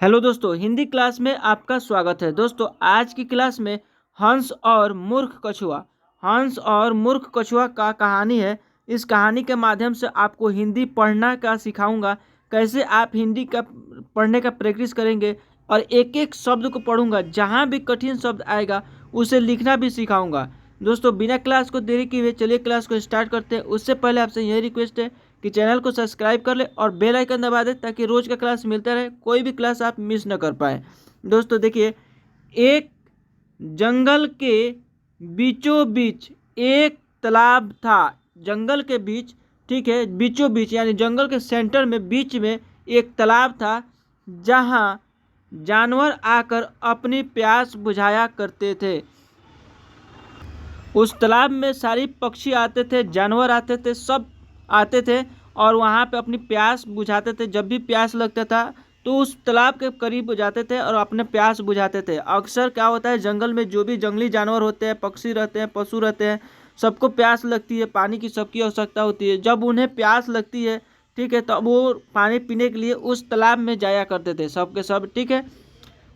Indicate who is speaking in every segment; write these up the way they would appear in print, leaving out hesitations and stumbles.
Speaker 1: Hello दोस्तों, Hindi class में आपका स्वागत है। दोस्तों, आज की क्लास में हंस और मूर्ख कछुआ का कहानी है। इस कहानी के माध्यम से आपको हिंदी पढ़ना का सिखाऊंगा, कैसे आप हिंदी का पढ़ने का प्रैक्टिस करेंगे और एक एक शब्द को पढ़ूंगा। जहां भी कठिन शब्द आएगा उसे लिखना भी सिखाऊंगा। दोस्तों, बिना क्लास को देरी किए चलिए क्लास को स्टार्ट करते हैं। उससे पहले आपसे यही रिक्वेस्ट है कि चैनल को सब्सक्राइब कर ले और बेल आइकन दबा दे, ताकि रोज का क्लास मिलता रहे, कोई भी क्लास आप मिस न कर पाए। दोस्तों देखिए, एक जंगल के बीचों बीच एक तालाब था। जंगल के बीच, ठीक है, बीचों बीच यानी जंगल के सेंटर में बीच में एक तालाब था, जहां जानवर आकर अपनी प्यास बुझाया करते थे। उस तालाब में सारी पक्षी आते थे, जानवर आते थे, सब आते थे और वहाँ पे अपनी प्यास बुझाते थे। जब भी प्यास लगता था तो उस तालाब के करीब जाते थे और अपने प्यास बुझाते थे। अक्सर क्या होता है, जंगल में जो भी जंगली जानवर होते हैं, पक्षी रहते हैं, पशु रहते हैं, सबको प्यास लगती है, पानी की सबकी आवश्यकता होती है। जब उन्हें प्यास लगती है, ठीक है, तो वो पानी पीने के लिए उस तालाब में जाया करते थे, सब के सब, ठीक है।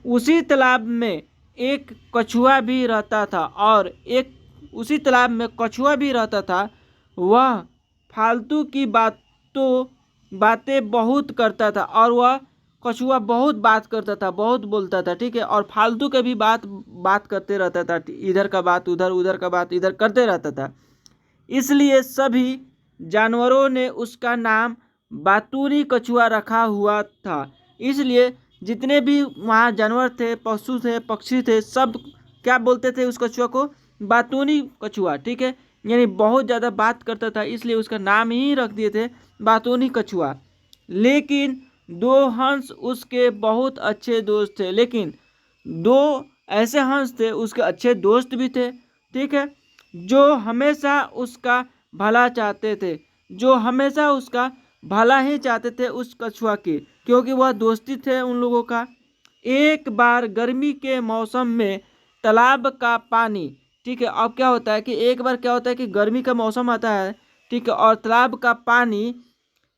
Speaker 1: उसी तालाब में एक कछुआ भी रहता था और वह फालतू की बातें बहुत करता था और वह कछुआ बहुत बात करता था, बहुत बोलता था, ठीक है, और फालतू के भी बात करते रहता था। इधर का बात उधर, उधर का बात इधर करते रहता था। इसलिए सभी जानवरों ने उसका नाम बातूनी कछुआ रखा हुआ था। इसलिए जितने भी वहाँ जानवर थे, पशु थे, पक्षी थे, सब क्या बोलते थे उस कछुआ को? बातूनी कछुआ, ठीक है, यानी बहुत ज़्यादा बात करता था, इसलिए उसका नाम ही रख दिए थे बातूनी कछुआ। लेकिन दो हंस उसके बहुत अच्छे दोस्त थे। लेकिन दो ऐसे हंस थे, उसके अच्छे दोस्त भी थे, ठीक है, जो हमेशा उसका भला चाहते थे, जो हमेशा उसका भला ही चाहते थे उस कछुआ की, क्योंकि वह दोस्ती थे उन लोगों का। एक बार गर्मी के मौसम में तालाब का पानी, ठीक है, अब क्या होता है कि एक बार क्या होता है कि गर्मी का मौसम आता है, ठीक है, और तालाब का पानी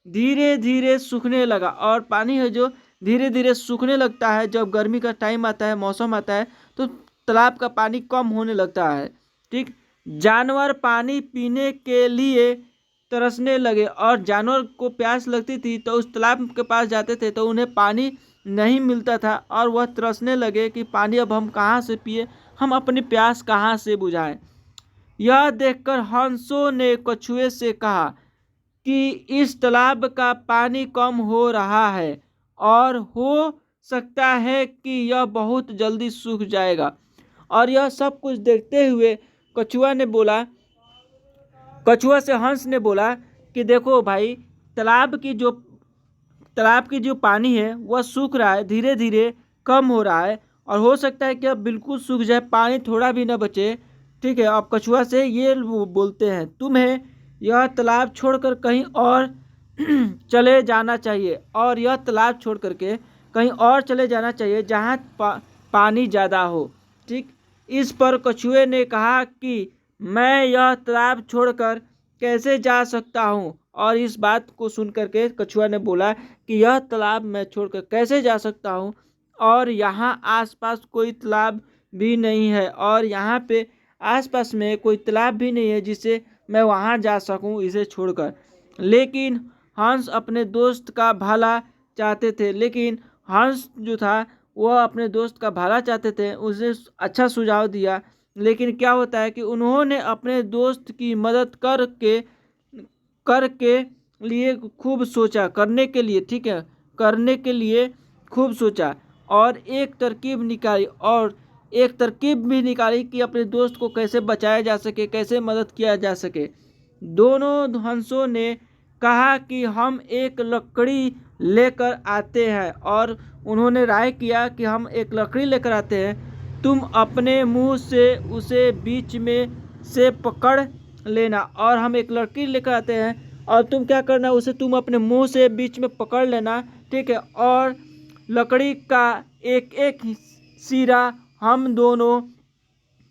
Speaker 1: धीरे धीरे सूखने लगा। और पानी है जो धीरे धीरे सूखने लगता है, जब गर्मी का टाइम आता है, मौसम आता है, तो तालाब का पानी कम होने लगता है, ठीक। जानवर पानी पीने के लिए तरसने लगे और जानवर को प्यास लगती थी तो उस तालाब के पास जाते थे, तो उन्हें पानी नहीं मिलता था और वह तरसने लगे कि पानी अब हम कहाँ से पिए, हम अपनी प्यास कहाँ से बुझाएं। यह देखकर हंसों ने कछुए से कहा कि इस तालाब का पानी कम हो रहा है और हो सकता है कि यह बहुत जल्दी सूख जाएगा। और यह सब कुछ देखते हुए कछुआ से हंस ने बोला कि देखो भाई, तालाब की जो पानी है वह सूख रहा है, धीरे धीरे कम हो रहा है और हो सकता है कि अब बिल्कुल सूख जाए, पानी थोड़ा भी ना बचे, ठीक है। अब कछुआ से ये बोलते हैं, तुम्हें यह तालाब छोड़कर कहीं और चले जाना चाहिए, और यह तालाब छोड़ करके कहीं और चले जाना चाहिए जहाँ पानी ज़्यादा हो, ठीक। इस पर कछुए ने कहा कि मैं यह तालाब छोड़कर कैसे जा सकता हूँ। और इस बात को सुन करके कछुआ ने बोला कि यह तालाब मैं छोड़कर कैसे जा सकता हूँ, और यहाँ आसपास कोई तालाब भी नहीं है, और यहाँ पे आसपास में कोई तालाब भी नहीं है जिससे मैं वहाँ जा सकूँ इसे छोड़कर। लेकिन हंस अपने दोस्त का भला चाहते थे, लेकिन हंस जो था वह अपने दोस्त का भला चाहते थे, उसे अच्छा सुझाव दिया। लेकिन क्या होता है कि उन्होंने अपने दोस्त की मदद करके लिए खूब सोचा, करने के लिए, ठीक है, करने के लिए खूब सोचा और एक तरकीब भी निकाली कि अपने दोस्त को कैसे बचाया जा सके, कैसे मदद किया जा सके। दोनों हंसों ने कहा कि हम एक लकड़ी लेकर आते हैं, और उन्होंने राय किया कि हम एक लकड़ी लेकर आते हैं, तुम अपने मुंह से उसे बीच में से पकड़ लेना, और हम एक लकड़ी लेकर आते हैं और तुम क्या करना, उसे तुम अपने मुंह से बीच में पकड़ लेना, ठीक है, और लकड़ी का एक एक सिरा हम दोनों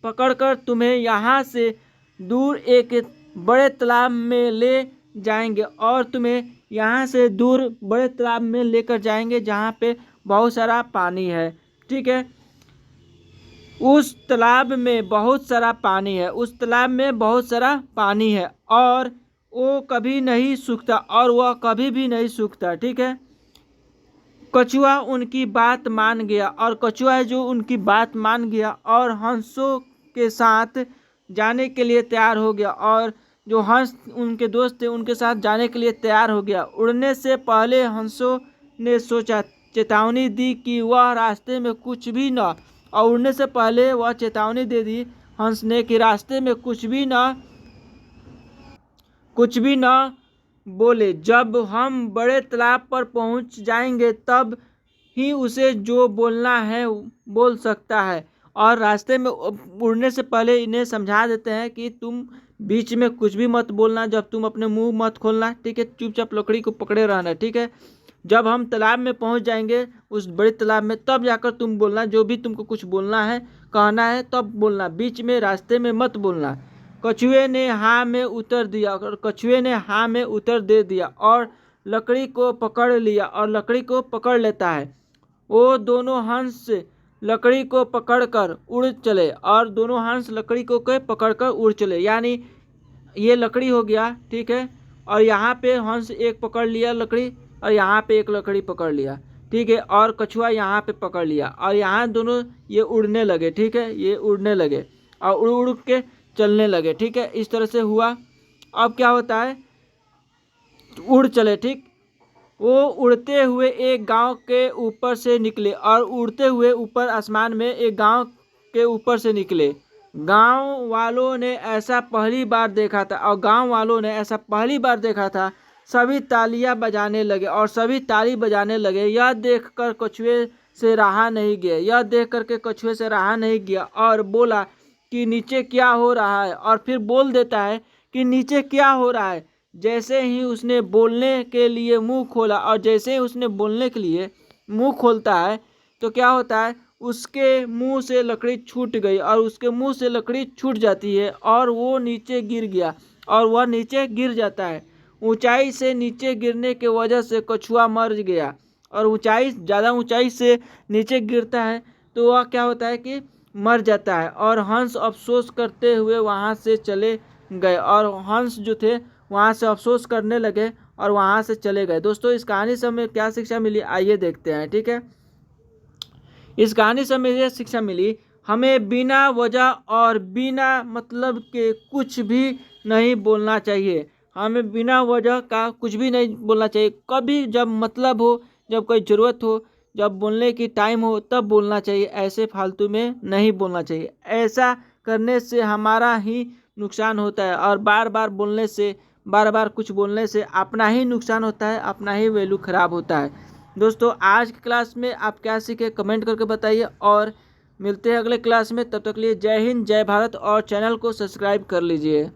Speaker 1: पकड़कर तुम्हें यहाँ से दूर एक बड़े तालाब में ले जाएंगे और तुम्हें यहाँ से दूर बड़े तालाब में लेकर जाएंगे जहाँ पे बहुत सारा पानी है। ठीक है, उस तालाब में बहुत सारा पानी है, उस तालाब में बहुत सारा पानी है और वो कभी नहीं सूखता और वह कभी भी नहीं सूखता। ठीक है, कछुआ उनकी बात मान गया और कछुआ है जो उनकी बात मान गया और हंसों के साथ जाने के लिए तैयार हो गया और जो हंस उनके दोस्त थे उनके साथ जाने के लिए तैयार हो गया। उड़ने से पहले हंसों ने सोचा चेतावनी दी कि वह रास्ते में कुछ भी न, और उड़ने से पहले वह चेतावनी दे दी हंस ने कि रास्ते में कुछ भी न बोले। जब हम बड़े तालाब पर पहुंच जाएंगे तब ही उसे जो बोलना है बोल सकता है। और रास्ते में उड़ने से पहले इन्हें समझा देते हैं कि तुम बीच में कुछ भी मत बोलना, जब तुम अपने मुंह मत खोलना। ठीक है, चुपचाप लकड़ी को पकड़े रहना। ठीक है, जब हम तालाब में पहुंच जाएंगे उस बड़े तालाब में तब जाकर तुम बोलना, जो भी तुमको कुछ बोलना है कहना है तब बोलना, बीच में रास्ते में मत बोलना। कछुए ने हाँ में उत्तर दिया और कछुए ने हाँ में उत्तर दे दिया और लकड़ी को पकड़ लिया और लकड़ी को पकड़ लेता है। वो दोनों हंस लकड़ी को पकड़कर उड़ चले और दोनों हंस लकड़ी को पकड़कर उड़ चले। यानी ये लकड़ी हो गया। ठीक है, और यहाँ पे हंस एक पकड़ लिया लकड़ी और यहाँ पे एक लकड़ी पकड़ लिया। ठीक है, और कछुआ यहाँ पे पकड़ लिया और यहाँ दोनों ये उड़ने लगे। ठीक है, ये उड़ने लगे और उड़ उड़ के चलने लगे। ठीक है, इस तरह से हुआ। अब क्या होता है, उड़ चले। ठीक, वो उड़ते हुए एक गांव के ऊपर से निकले और उड़ते हुए ऊपर आसमान में एक गांव के ऊपर से निकले। गांव वालों ने ऐसा पहली बार देखा था और गांव वालों ने ऐसा पहली बार देखा था। सभी तालियां बजाने लगे और सभी ताली बजाने लगे। यह देखकर कछुए से रहा नहीं गया, यह देख करके कछुए से रहा नहीं गया और बोला कि नीचे क्या हो रहा है, और फिर बोल देता है कि नीचे क्या हो रहा है। जैसे ही उसने बोलने के लिए मुंह खोला और जैसे ही उसने बोलने के लिए मुंह खोलता है तो क्या होता है, उसके मुंह से लकड़ी छूट गई और उसके मुंह से लकड़ी छूट जाती है और वो नीचे गिर गया और वह नीचे गिर जाता है। ऊंचाई से नीचे गिरने के वजह से कछुआ मर गया और ज़्यादा ऊंचाई से नीचे गिरता है तो वह क्या होता है कि मर जाता है। और हंस अफसोस करते हुए वहाँ से चले गए और हंस जो थे वहाँ से अफसोस करने लगे और वहाँ से चले गए। दोस्तों, इस कहानी से हमें क्या शिक्षा मिली, आइए देखते हैं। ठीक है, इस कहानी से हमें यह शिक्षा मिली, हमें बिना वजह और बिना मतलब के कुछ भी नहीं बोलना चाहिए। हमें बिना वजह का कुछ भी नहीं बोलना चाहिए। कभी जब मतलब हो, जब कोई ज़रूरत हो, जब बोलने की टाइम हो तब बोलना चाहिए, ऐसे फालतू में नहीं बोलना चाहिए। ऐसा करने से हमारा ही नुकसान होता है और बार बार बोलने से, बार बार कुछ बोलने से अपना ही नुकसान होता है, अपना ही वैल्यू ख़राब होता है। दोस्तों, आज की क्लास में आप क्या सीखे कमेंट करके बताइए और मिलते हैं अगले क्लास में। तब तक के लिए जय हिंद, जय भारत और चैनल को सब्सक्राइब कर लीजिए।